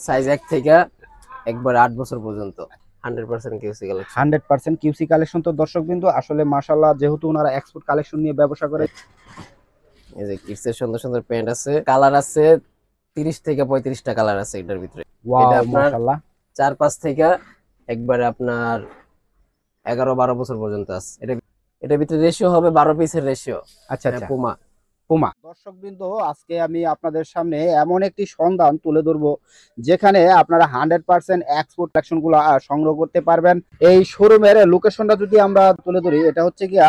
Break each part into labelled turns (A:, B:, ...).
A: Size 1 থেকে একবার 8 বছর পর্যন্ত 100% কিউসি কালেকশন।
B: 100% QC collection. তো দর্শকবৃন্দ আসলে মাশাআল্লাহ, যেহেতু ওনারা এক্সপোর্ট কালেকশন নিয়ে ব্যবসা করে।
A: এই যে কিডসের সুন্দর সুন্দর প্যান্ট আছে, কালার আছে 30 থেকে 35টা কালার আছে এটার ভিতরে। এটা
B: ওয়াও
A: আপনার
B: মাশাআল্লাহ।
A: 4-5 থেকে একবারে আপনার 11-12 বছর পর্যন্ত আছে। এটার ভিতরে রেশিও হবে 12 পিসের রেশিও।
B: আচ্ছা আচ্ছা।
A: পুমা।
B: পুমা। দর্শকবৃন্দ আজকে আমি আপনাদের সামনে এমন একটি সন্ধান তুলে ধরবো যেখানে আপনারা 100% এক্সপোর্ট কালেকশন গুলো সংগ্রহ করতে পারবেন। এই শোরুমের লোকেশনটা যদি আমরা তুলে ধরি, এটা হচ্ছে গিয়া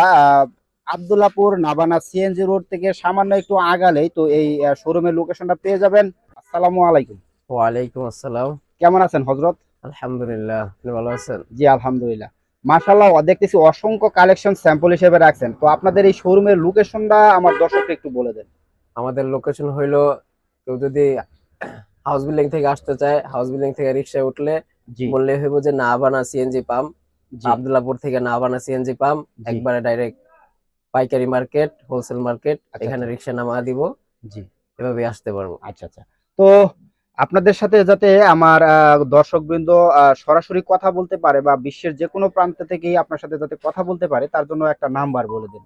B: আব্দুল্লাহপুর নাবানা সিএনজি রোড থেকে সামান্য একটু আগালেই তো এই শোরুমের লোকেশনটা পেয়ে যাবেন। আসসালামু আলাইকুম।
A: ওয়ালাইকুম আসসালাম।
B: কেমন আছেন হযরত?
A: আলহামদুলিল্লাহ, আপনি ভালো আছেন?
B: জি আলহামদুলিল্লাহ। মাশাআল্লাহ, দেখতেছি অসংখ্য কালেকশন স্যাম্পল হিসেবে রাখছেন। তো আপনাদের এই শোরুমের লোকেশনটা আমার দর্শককে একটু বলে দেন।
A: আমাদের লোকেশন হইলো, কেউ যদি হাউস বিল্ডিং থেকে আসতে চায়, হাউস বিল্ডিং থেকে রিক্সায় উঠলে
B: জি
A: বললে হইব যে নাভানা সিএনজি পাম্প।
B: জি
A: আব্দুল্লাহপুর থেকে নাভানা সিএনজি পাম্প,
B: জি।
A: একবারে ডাইরেক্ট পাইকারি মার্কেট, হোলসেল মার্কেট,
B: আচ্ছা
A: এখানে
B: আচ্ছা।
A: রিক্সা নামা দিব,
B: জি।
A: এভাবে আসতে পারবো।
B: আচ্ছা আচ্ছা। তো আপনাদের সাথে যাতে আমার দর্শকবৃন্দ সরাসরি কথা বলতে পারে বা বিশ্বের যে কোনো প্রান্ত থেকেই আপনার সাথে যাতে কথা বলতে পারে, তার জন্য একটা নাম্বার বলে দিন।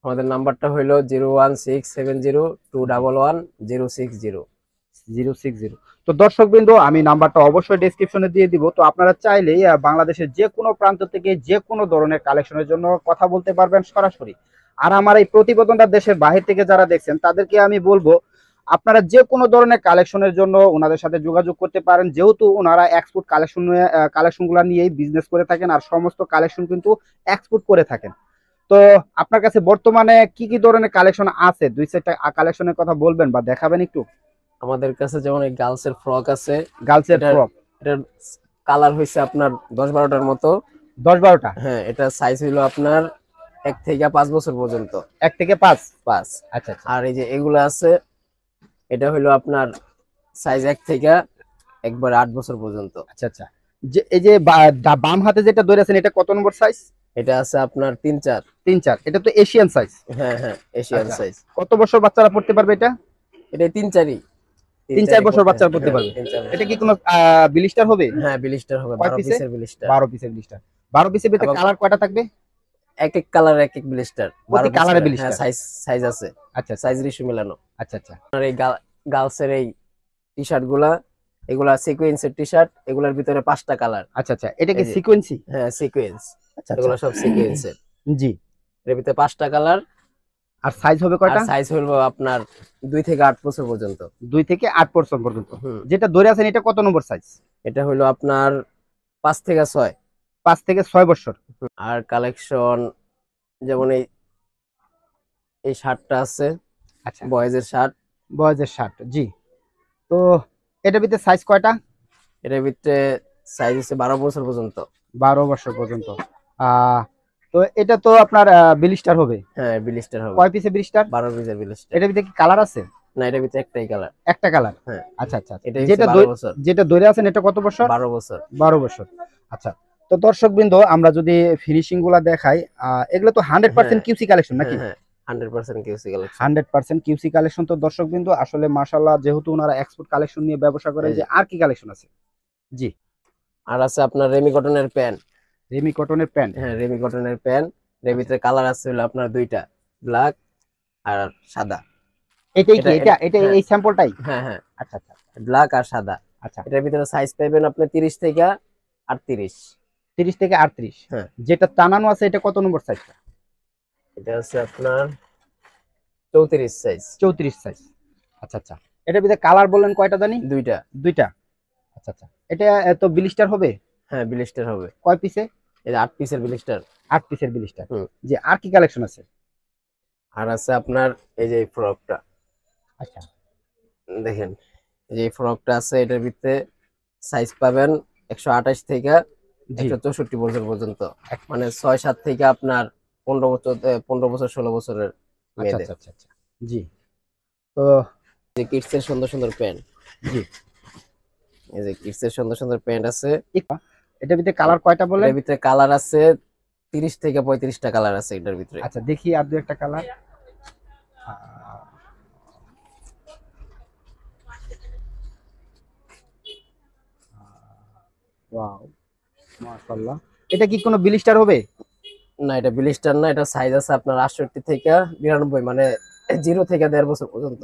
A: আমাদের নাম্বারটা হইলো 01670211060।
B: 060। তো দর্শকবৃন্দ আমি নাম্বারটা অবশ্যই ডেসক্রিপশনে দিয়ে দিব। তো আপনারা চাইলেই বাংলাদেশের যে কোনো প্রান্ত থেকে যে কোনো ধরনের কালেকশনের জন্য কথা বলতে পারবেন সরাসরি। আর আমার এই প্রতিবেদনটা দেশের বাহির থেকে যারা দেখছেন তাদেরকে আমি বলবো, আপনারা যে কোনো ধরনের কালেকশনের জন্য ওনাদের সাথে যোগাযোগ করতে পারেন, যেহেতু ওনারা এক্সপোর্ট কালেকশনগুলো নিয়েই বিজনেস করে থাকেন আর সমস্ত কালেকশন কিন্তু এক্সপোর্ট করে থাকেন। তো আপনার কাছে বর্তমানে কি কি ধরনের কালেকশন আছে, দুই চারটা কালেকশনের কথা বলবেন বা দেখাবেন একটু।
A: আমাদের কাছে যেমন এই গার্লসের ফ্রক আছে।
B: গার্লসের
A: এটার
B: ফ্রক
A: এটার কালার হয়েছে আপনার 10-12টার মতো।
B: 10-12টা।
A: হ্যাঁ, এটা সাইজ হইলো আপনার 1 থেকে 5 বছর পর্যন্ত।
B: 1 থেকে 5।
A: 5।
B: আচ্ছা আচ্ছা
A: আর এই যে এগুলো আছে, এটা হইলো আপনার সাইজ 1 থেকে একবার 8 বছর পর্যন্ত।
B: আচ্ছা আচ্ছা। যে এই যে বাম হাতে যেটা ধরে আছেন, এটা কত নম্বর সাইজ?
A: এটা আছে আপনার 3-4।
B: 3-4। এটা তো এশিয়ান সাইজ।
A: হ্যাঁ হ্যাঁ, এশিয়ান
B: আচ্ছা।
A: সাইজ।
B: কত বছর বাচ্চারা পড়তে পারবে এটা?
A: এটা 3-4ই।
B: 3-4 বছর
A: পড়তে,
B: বাচ্চারা পড়তে
A: হ্যাঁ
B: পারবে।
A: 3-4
B: এটা
A: বছর
B: কি
A: পড়তে।
B: কোনো বিলিস্টার হবে?
A: হ্যাঁ, বিলিস্টার হবে,
B: কয়
A: 12
B: পিসে?
A: পিসের বিলিস্টার।
B: 12 পিসের বিলিস্টার। 12 পিসের ভিতরে
A: এবং
B: কালার কয়টা থাকবে?
A: এক এক কালার এক এক বিলিস্টার,
B: প্রতি
A: 12 পিসের।
B: কালারে
A: হ্যাঁ,
B: বিলিস্টার।
A: সাইজ সাইজ আছে,
B: আচ্ছা আচ্ছা
A: সাইজ রেশিও মেলানো।
B: আচ্ছা আচ্ছা
A: আপনার এই গার্লসের এই টি শার্ট গুলা, এগুলা সিকোয়েন্সের টি শার্ট, এগুলার ভিতরে 5টা কালার।
B: আচ্ছা আচ্ছা। এটা কি
A: এই যে,
B: সিকোয়েন্সি?
A: হ্যাঁ সিকোয়েন্স,
B: আচ্ছা আচ্ছা।
A: এগুলো সব সিকোয়েন্সের।
B: জি।
A: এর ভিতরে 5টা কালার।
B: আর সাইজ হবে
A: আর
B: কয়টা?
A: সাইজ হলো আপনার 2 থেকে 8 বছর পর্যন্ত।
B: 2 থেকে 8 পর্যন্ত।
A: হুম।
B: যেটা ধরে আছেন এটা কত নম্বর সাইজ?
A: এটা হলো আপনার 5 থেকে 6।
B: 5 থেকে 6 বছর।
A: আর কালেকশন যেমন এই এই শার্টটা আছে,
B: আচ্ছা।
A: বয়েজের শার্ট।
B: বয়েজের শার্ট। জি। তো এটার ভিতরে সাইজ কয়টা?
A: এটার ভিতরে সাইজ হচ্ছে 12 বছর পর্যন্ত।
B: 12 বছর পর্যন্ত। আহ তো এটা তো আপনার বিলিস্টার হবে।
A: হ্যাঁ, বিলিস্টার হবে।
B: কয় পিসে বিলিস্টার?
A: 12 পিসের বিলিস্টার।
B: এটার ভিতরে কি কালার আছে?
A: না, এটার ভিতরে একটাই কালার।
B: একটা কালার।
A: হ্যাঁ।
B: আচ্ছা আচ্ছা আচ্ছা।
A: এটাই হচ্ছে
B: যেটা
A: 12 বছর।
B: যেটা ধরে আছেন এটা কত বছর?
A: 12 বছর।
B: 12 বছর। আচ্ছা। তো দর্শকবৃন্দ আমরা যদি ফিনিশিং গুলা দেখাই, এগুলো তো 100%
A: হ্যাঁ
B: কিউসি কালেকশন
A: হ্যাঁ
B: নাকি?
A: হ্যাঁ, 100% কিউসি কালেকশন।
B: 100% QC collection. তো দর্শকবৃন্দ আসলে মাশাআল্লাহ, যেহেতু ওনারা এক্সপোর্ট কালেকশন নিয়ে ব্যবসা করেন,
A: এই
B: যে
A: যে,
B: আর কি কালেকশন আছে? জি।
A: আর আছে আপনার রেমি কটনের প্যান্ট।
B: রেমি কটনের প্যান্ট।
A: হ্যাঁ, রেমি কটনের প্যান্ট। এর
B: আচ্ছা।
A: ভিতরে কালার আছে হলো আপনার 2টা, ব্ল্যাক আর সাদা।
B: এটাই কি?
A: এটা
B: এটা
A: এটা
B: এটা
A: হ্যাঁ
B: এই স্যাম্পলটাই?
A: হ্যাঁ হ্যাঁ,
B: আচ্ছা আচ্ছা
A: ব্ল্যাক আর সাদা।
B: আচ্ছা।
A: এটার ভিতরে সাইজ পাবেন আপনি 30 থেকে 38।
B: 30 থেকে 38।
A: হ্যাঁ।
B: যেটা টানানো আছে এটা কত নম্বর সাইজটা?
A: এটা হচ্ছে আপনার 34 সাইজ।
B: 34 সাইজ। আচ্ছা আচ্ছা। এটার ভিতরে কালার বললেন কয়টা জানি?
A: 2টা।
B: 2টা। আচ্ছা আচ্ছা। এটা তো বিলিস্টার হবে?
A: হ্যাঁ, বিলিস্টার হবে।
B: কয় পিসে?
A: এই যে 8 পিসের বিলিস্টার।
B: 8 পিসের বিলিস্টার।
A: হুম।
B: যে আর কি কালেকশন আছে?
A: আর আছে আপনার এই যে ফ্রকটা,
B: আচ্ছা।
A: দেখেন এই যে ফ্রকটা আছে, এটার ভিতরে সাইজ পাবেন 128 থেকে
B: জি।
A: 164 বছর পর্যন্ত। মানে 6-7 থেকে আপনার 15 বছর, 15 বছর 16 বছরের
B: আচ্ছা
A: মেয়েদের।
B: আচ্ছা আচ্ছা আচ্ছা। জি। তো
A: যে কিডস এর সুন্দর সুন্দর প্যান্ট।
B: জি।
A: এই যে কিডস এর সুন্দর সুন্দর প্যান্ট আছে।
B: এটার ভিতরে কালার কয়টা বলেন?
A: এটার ভিতরে কালার আছে 30 থেকে 35টা কালার আছে এটার ভিতরে।
B: আচ্ছা, দেখি আর দু একটা কালার। ওয়াও মাশাআল্লাহ। এটা কি কোনো ব্লিস্টার হবে?
A: না, এটা ব্লিস্টার না, এটা সাইজ আছে আপনার 68 থেকে 92, মানে 0 থেকে 1.5 বছর পর্যন্ত।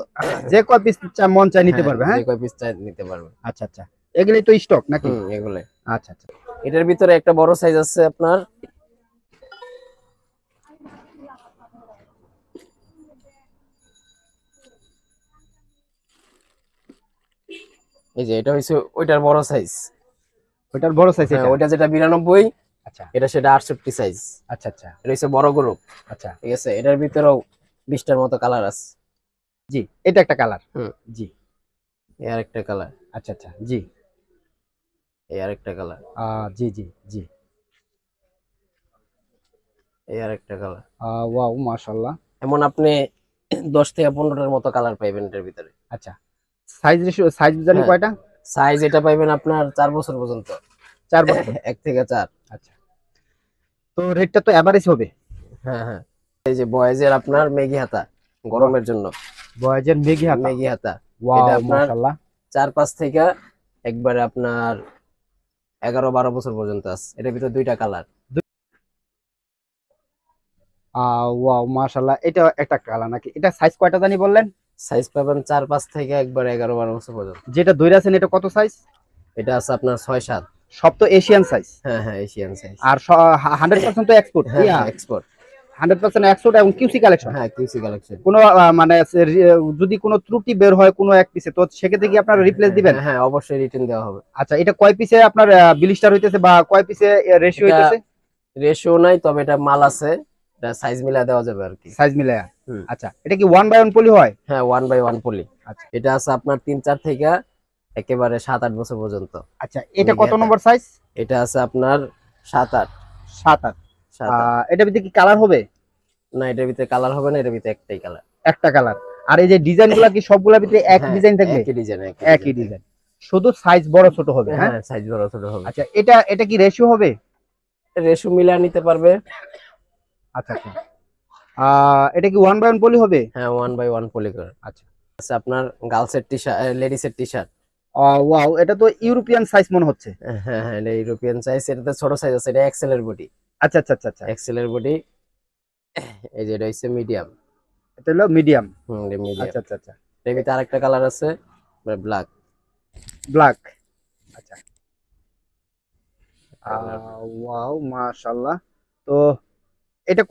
B: যে কয় পিস মন চাই নিতে
A: হ্যাঁ,
B: পারবে,
A: যে
B: হ্যাঁ?
A: কয় পিস চাই নিতে পারবে।
B: আচ্ছা আচ্ছা, এগুলাই তো স্টক নাকি?
A: এগুলাই।
B: আচ্ছা আচ্ছা।
A: এটার ভিতরে একটা বড় সাইজ আছে আপনার, এই যে এটা হইছে ওইটার বড় সাইজ।
B: ওইটার বড় সাইজ
A: হ্যাঁ,
B: এটা?
A: ওইটা যেটা 92,
B: আচ্ছা
A: এটা সেটা 68 সাইজ।
B: আচ্ছা আচ্ছা
A: এটা হইছে বড় গ্রুপ।
B: আচ্ছা।
A: ঠিক আছে, এটার ভিতরেও 20টার মতো কালার আছে।
B: জি, এটা একটা কালার।
A: হুম,
B: জি।
A: এই আরেকটা কালার,
B: আচ্ছা আচ্ছা। জি।
A: এই আরেকটা কালার,
B: জি জি জি।
A: এই আরেকটা কালার।
B: ওয়াও মাশাআল্লাহ।
A: এমন আপনি 10 থেকে 15টার মতো কালার পাইবেন এটার ভিতরে।
B: আচ্ছা, সাইজ রেশিও সাইজ জানি
A: হ্যাঁ,
B: কয়টা?
A: সাইজ এটা পাইবেন আপনার 4 বছর পর্যন্ত।
B: 4 বছর।
A: 1 থেকে 4।
B: আচ্ছা, তো রেটটা তো এভারেজ হবে।
A: হ্যাঁ হ্যাঁ, এই যে বয়েজের আপনার মেগি হাতা, গরমের জন্য
B: বয়েজের মেগি হাতা।
A: মেগি হাতা। এটা
B: ওয়াও
A: আপনার
B: মাশাআল্লাহ।
A: 4-5 থেকে একবারে আপনার 11-12 বছর পর্যন্ত আছে। এটার ভিতরে 2টা কালার।
B: ওয়াও মাশাআল্লাহ, এটা একটা কালার নাকি? এটা সাইজ কয়টা জানি বললেন?
A: সাইজ পাবেন 4-5 থেকে একবারে 11-12 বছর পর্যন্ত।
B: যেটা ধইরা আছেন এটা কত সাইজ?
A: এটা আছে আপনার 6-7।
B: সব তো এশিয়ান সাইজ।
A: হ্যাঁ হ্যাঁ, এশিয়ান সাইজ।
B: আর 100% তো এক্সপোর্ট।
A: হ্যাঁ
B: ইয়া
A: হ্যাঁ, এক্সপোর্ট।
B: 100% এক্সপোর্ট এবং কিউসি কালেকশন।
A: হ্যাঁ, কিউসি কালেকশন।
B: কোনো মানে যদি কোনো ত্রুটি বের হয় কোনো এক পিসে, তো সেক্ষেত্রে কি আপনারা রিপ্লেস দিবেন?
A: হ্যাঁ হ্যাঁ, অবশ্যই রিটার্ন দেওয়া হবে।
B: আচ্ছা, এটা কয় পিসে আপনার ব্লিস্টার হইতেছে বা কয় পিসে রেশিও
A: এটা
B: হইতেছে?
A: রেশিও নাই, তবে এটা মাল আছে, এটা সাইজ মিলা দেওয়া যাবে আর কি।
B: সাইজ মিলায়া।
A: হুম।
B: আচ্ছা, এটা কি 1 বাই 1 পলি হয়?
A: হ্যাঁ, 1/1 পলি।
B: আচ্ছা
A: এটা আছে আপনার 3-4 থেকে একেবারে 7-8 বছর পর্যন্ত।
B: আচ্ছা, এটা
A: মেগি
B: কত
A: হাতা।
B: নম্বর সাইজ?
A: এটা আছে আপনার 7-8।
B: 7-8।
A: 7-8।
B: এটা ভিতরে কি কালার হবে?
A: না, এটার ভিতরে কালার হবে না, এটার ভিতরে একটাই কালার।
B: একটা কালার। আর এই যে ডিজাইনগুলো কি সবগুলোর ভিতরে এক
A: হ্যাঁ,
B: ডিজাইন থাকবে?
A: একই ডিজাইন,
B: একই ডিজাইন, শুধু সাইজ বড় ছোট হবে, হ্যাঁ?
A: হ্যাঁ, সাইজ বড় ছোট হবে।
B: আচ্ছা, এটা কি রেশিও হবে?
A: রেশিও মিলা নিতে পারবে।
B: আচ্ছা আচ্ছা। এটা কি 1 বাই 1 পলি হবে?
A: হ্যাঁ, 1/1 পলি করে।
B: আচ্ছা।
A: আছে আপনার গার্লসের টি শার্ট, লেডিসের টি শার্ট।
B: ওয়াও, এটা তো ইউরোপিয়ান সাইজ মনে হচ্ছে।
A: হ্যাঁ হ্যাঁ, এটা ইউরোপিয়ান সাইজ। এটাতে ছোট সাইজ আছে, এটা এক্সেল এর বডি।
B: আচ্ছা আচ্ছা আচ্ছা আচ্ছা।
A: এক্সেল এর বডি। এই যে এটা হচ্ছে মিডিয়াম।
B: এটা হলো মিডিয়াম।
A: এটা মিডিয়াম।
B: আচ্ছা আচ্ছা আচ্ছা।
A: এর ভিতরে আরেকটা কালার আছে, ব্ল্যাক।
B: ব্ল্যাক। আচ্ছা। ওয়াও মাশাআল্লাহ। তো এটা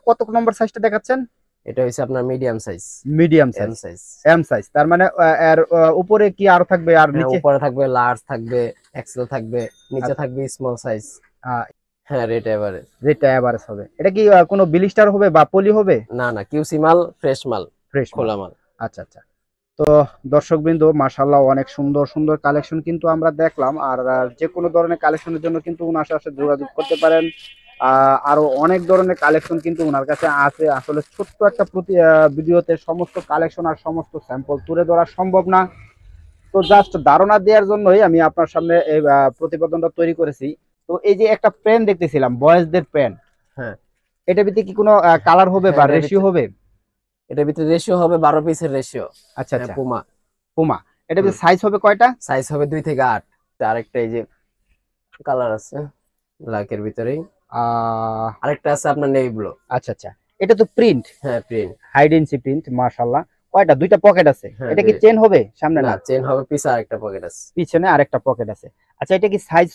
B: কত নম্বর সাইজটা দেখাচ্ছেন?
A: এটা হচ্ছে আপনার medium size,
B: medium
A: M
B: size.
A: Size.
B: M size, তার মানে এর উপরে কি আরো থাকবে আর
A: হ্যাঁ,
B: নিচে?
A: উপরে থাকবে লার্জ, থাকবে এক্সেল, থাকবে নিচে
B: আচ্ছা।
A: থাকবে স্মল সাইজ।
B: আহ,
A: হ্যাঁ, রেট এভারেজ।
B: যেটা এভারেজ হবে। এটা কি কোনো ব্লিস্টার হবে বা পলি হবে?
A: না না, কিউসি মাল, ফ্রেশ মাল,
B: ফ্রেশ
A: খোলা মাল।
B: আচ্ছা আচ্ছা। তো দর্শকবৃন্দ, মাশাআল্লাহ অনেক সুন্দর সুন্দর কালেকশন কিন্তু আমরা দেখলাম। আর যে কোনো ধরনের কালেকশনের জন্য কিন্তু ওনার সাথে যোগাযোগ করতে পারেন। আরো অনেক ধরনের কালেকশন কিন্তু ওনার কাছে আছে। আসলে ছোট্ট একটা ভিডিওতে সমস্ত কালেকশন আর সমস্ত স্যাম্পল তুলে ধরা সম্ভব না। তো জাস্ট ধারণা দেওয়ার জন্যই আমি আপনার সামনে এই প্রতিবেদনটা তৈরি করেছি। তো এই যে একটা পেন দেখতেছিলাম, বয়েজদের পেন,
A: হ্যাঁ,
B: এটার ভিতরে কি কোনো কালার হবে
A: হ্যাঁ,
B: বা রেশিও হবে?
A: এটার ভিতরে রেশিও হবে 12 পিসের রেশিও।
B: আচ্ছা আচ্ছা।
A: পুমা।
B: পুমা। এটার ভিতরে সাইজ হবে কয়টা?
A: সাইজ হবে 2 থেকে 8। আরেকটা এই যে কালার আছে ব্ল্যাক এর ভিতরেই। আরেকটা আছে আপনার নেভি ব্লু।
B: আচ্ছা আচ্ছা। এটা তো প্রিন্ট।
A: হ্যাঁ, প্রিন্ট।
B: হাইডেন্সি প্রিন্ট, মাশাআল্লাহ। কয়টা? দুইটা পকেট আছে।
A: হ্যাঁ,
B: এটা কি চেন হবে? সামনে
A: না,
B: না,
A: চেন হবে, পিছে আরেকটা পকেট আছে।
B: পিছনে আরেকটা পকেট আছে। আচ্ছা, এটা কি সাইজ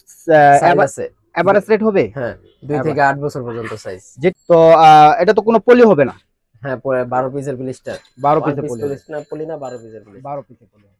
A: সাইজ আছে।
B: এভারেজ রেট হবে?
A: হ্যাঁ, 2 থেকে 8 বছর পর্যন্ত সাইজ।
B: যে তো এটা তো কোনো পলি হবে না?
A: হ্যাঁ, পরে 12 পিসের ব্লিস্টার।
B: 12
A: 1
B: পিসে
A: পিস
B: পলি হবে।
A: পলি না, 12 পিসের ব্লিস্টার।
B: 12 পিসে পলি হবে।